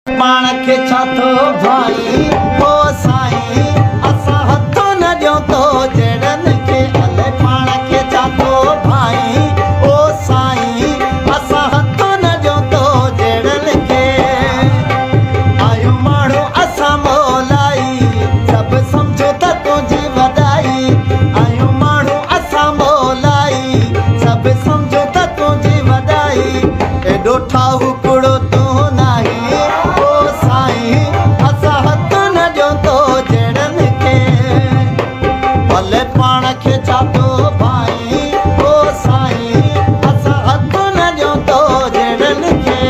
पाण खे छा थो भाई ओ साईं असां हथ न ॾियूं तो जहिड़नि खे अलाए पाण खे छा थो भाई ओ साईं असां हथ न ॾियूं तो जहिड़नि खे आयो माण्हू असां मोलाई सभु सम्झो त तुंहिंजी वॾाई आयो माण्हू असां मोलाई सभु सम्झो त तुंहिंजी वॾाई एॾो ठाहुकड़ो तूं नाही पाण खे छा थो भाई ओ साईं असां हथ न ॾियूं तो जहिड़नि खे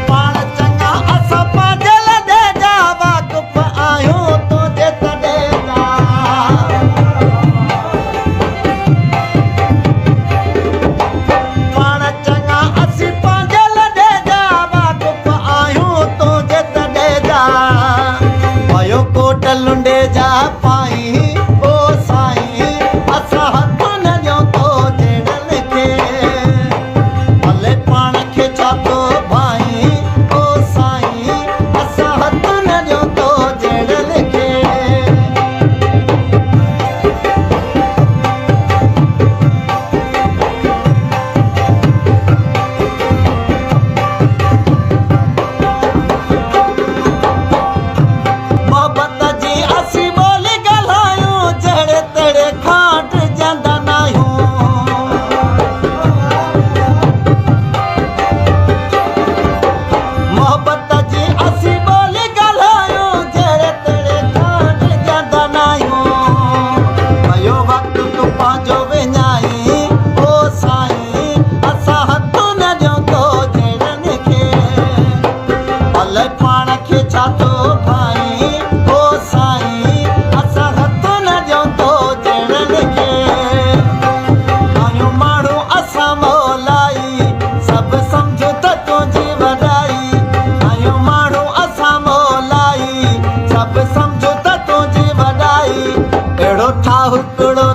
पाण चङा असां पंहिंजे लॾे जा वाक़ुफ़ आहियूं तुंहिंजे तॾे जा कोट लुंडे जा पाई ओ साईं असां हथ न ॾियूं तो जहिड़नि खे भले पाण खे छा थो भाई ओ साईं असां हथ न ॾियूं तो जहिड़नि खे पाण खे छा थो भाई ओ साईं असां हथ न ॾियूं तो जहिड़नि खे आहियूं माण्हू असां मोलाई सभु सम्झो त तुंहिंजी वॾाई आहियूं माण्हू असां मोलाई सभु सम्झो त तुंहिंजी वॾाई अहिड़ो ठाहुकड़ो